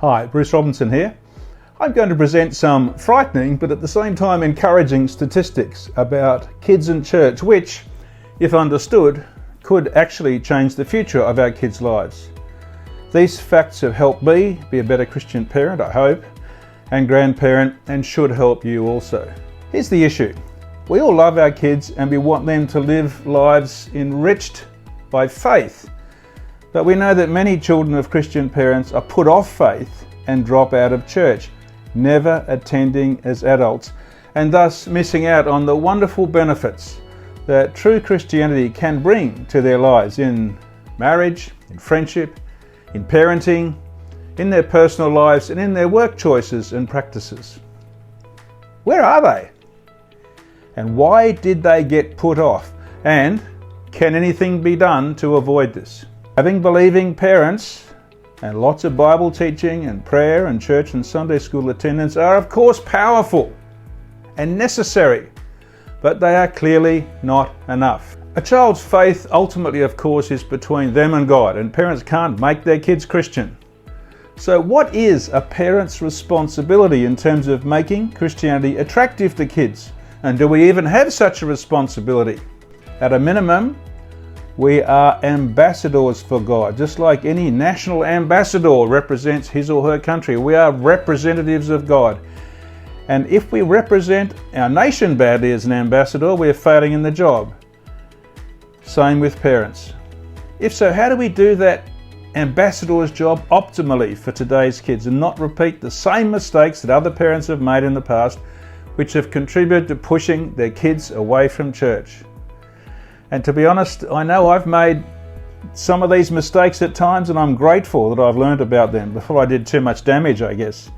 Hi, Bruce Robinson here. I'm going to present some frightening but at the same time encouraging statistics about kids in church which, if understood, could actually change the future of our kids' lives. These facts have helped me be a better Christian parent, I hope, and grandparent, and should help you also. Here's the issue. We all love our kids and we want them to live lives enriched by faith. But we know that many children of Christian parents are put off faith and drop out of church, never attending as adults, and thus missing out on the wonderful benefits that true Christianity can bring to their lives in marriage, in friendship, in parenting, in their personal lives, and in their work choices and practices. Where are they? And why did they get put off? And can anything be done to avoid this? Having believing parents and lots of Bible teaching and prayer and church and Sunday school attendance are of course powerful and necessary, but they are clearly not enough. A child's faith ultimately of course is between them and God, and parents can't make their kids Christian. So what is a parent's responsibility in terms of making Christianity attractive to kids? And do we even have such a responsibility? At a minimum, we are ambassadors for God. Just like any national ambassador represents his or her country, we are representatives of God. And if we represent our nation badly as an ambassador, we're failing in the job. Same with parents. If so, how do we do that ambassador's job optimally for today's kids and not repeat the same mistakes that other parents have made in the past, which have contributed to pushing their kids away from church? And to be honest, I know I've made some of these mistakes at times, and I'm grateful that I've learned about them before I did too much damage, I guess.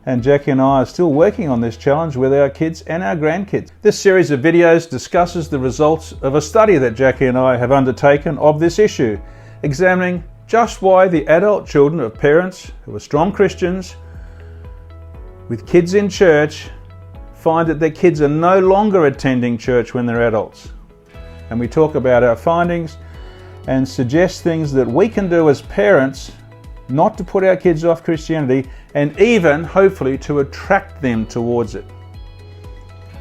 And Jackie and I are still working on this challenge with our kids and our grandkids. This series of videos discusses the results of a study that Jackie and I have undertaken of this issue, examining just why the adult children of parents who are strong Christians with kids in church find that their kids are no longer attending church when they're adults. And we talk about our findings and suggest things that we can do as parents not to put our kids off Christianity, and even hopefully to attract them towards it.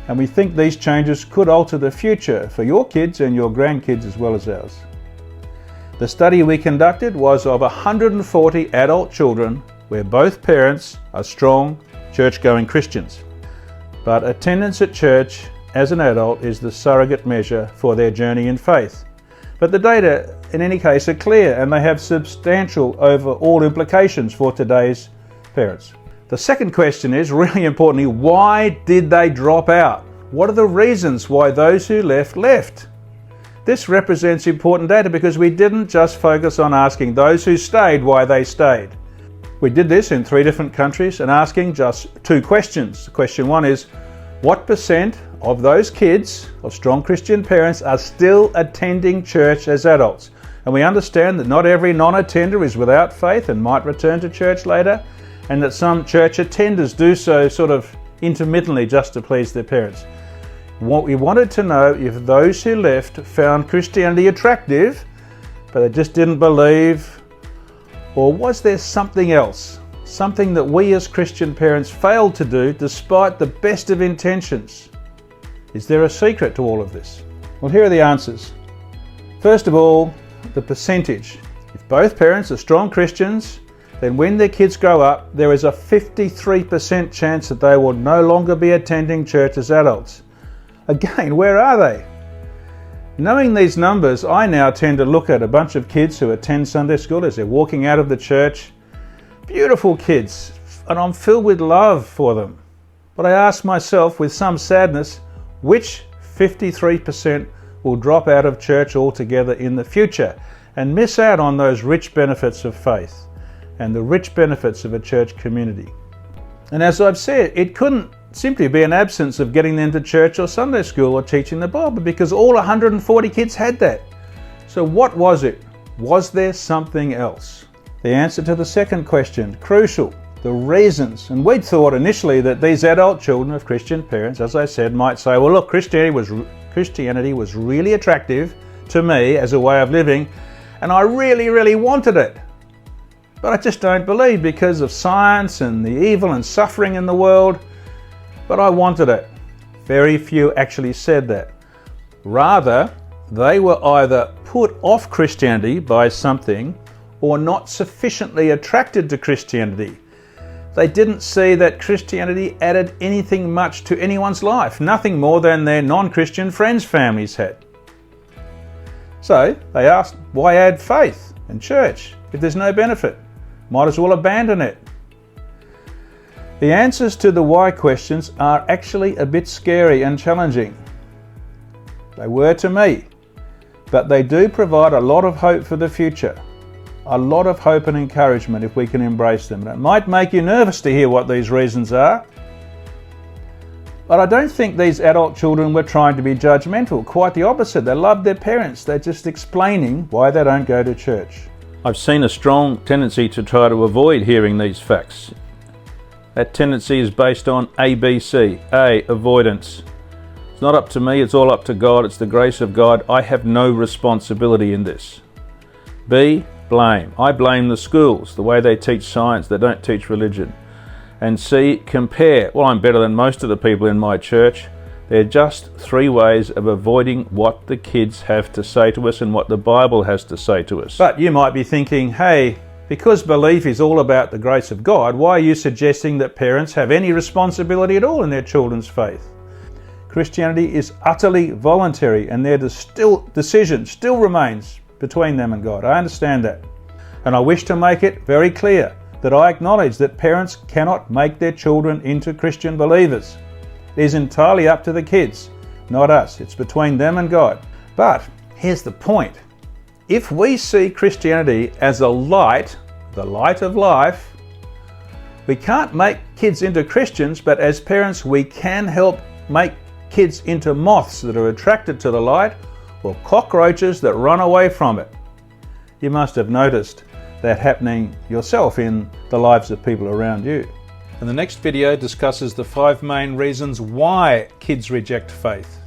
And we think these changes could alter the future for your kids and your grandkids as well as ours. The study we conducted was of 140 adult children where both parents are strong church-going Christians. But attendance at church as an adult is the surrogate measure for their journey in faith. But the data in any case are clear, and they have substantial overall implications for today's parents. The second question is, really importantly, why did they drop out? What are the reasons why those who left? This represents important data because we didn't just focus on asking those who stayed why they stayed. We did this in 3 different countries and asking just 2 questions. Question 1 is, what percent of those kids of strong Christian parents are still attending church as adults? And we understand that not every non-attender is without faith and might return to church later, and that some church attenders do so sort of intermittently just to please their parents. What we wanted to know if those who left found Christianity attractive, but they just didn't believe, or was there something else? Something that we as Christian parents failed to do despite the best of intentions. Is there a secret to all of this? Well, here are the answers. First of all, the percentage. If both parents are strong Christians, then when their kids grow up, there is a 53% chance that they will no longer be attending church as adults. Again, where are they? Knowing these numbers, I now tend to look at a bunch of kids who attend Sunday school as they're walking out of the church. Beautiful kids, and I'm filled with love for them. But I ask myself with some sadness, which 53% will drop out of church altogether in the future and miss out on those rich benefits of faith and the rich benefits of a church community? And as I've said, it couldn't simply be an absence of getting them to church or Sunday school or teaching the Bible, because all 140 kids had that. So what was it? Was there something else? The answer to the second question, crucial, the reasons. And we'd thought initially that these adult children of Christian parents, as I said, might say, well look, Christianity was really attractive to me as a way of living, and I really wanted it. but I just don't believe because of science and the evil and suffering in the world. But I wanted it. Very few actually said that. Rather, they were either put off Christianity by something or not sufficiently attracted to Christianity. They didn't see that Christianity added anything much to anyone's life, nothing more than their non-Christian friends' families had. So they asked, why add faith and church if there's no benefit? Might as well abandon it. The answers to the why questions are actually a bit scary and challenging. They were to me, but they do provide a lot of hope for the future. A lot of hope and encouragement if we can embrace them. And it might make you nervous to hear what these reasons are. But I don't think these adult children were trying to be judgmental. Quite the opposite. They love their parents. They're just explaining why they don't go to church. I've seen a strong tendency to try to avoid hearing these facts. That tendency is based on ABC. A, avoidance. It's not up to me, it's all up to God. It's the grace of God. I have no responsibility in this. B, blame. I blame the schools, the way they teach science, they don't teach religion. And C, compare. Well, I'm better than most of the people in my church. They're just three ways of avoiding what the kids have to say to us and what the Bible has to say to us. But you might be thinking, hey, because belief is all about the grace of God, why are you suggesting that parents have any responsibility at all in their children's faith? Christianity is utterly voluntary and their decision still remains between them and God. I understand that. And I wish to make it very clear that I acknowledge that parents cannot make their children into Christian believers. It is entirely up to the kids, not us. It's between them and God. But here's the point. If we see Christianity as a light, the light of life, we can't make kids into Christians, but as parents we can help make kids into moths that are attracted to the light or cockroaches that run away from it. You must have noticed that happening yourself in the lives of people around you. And the next video discusses the 5 main reasons why kids reject faith.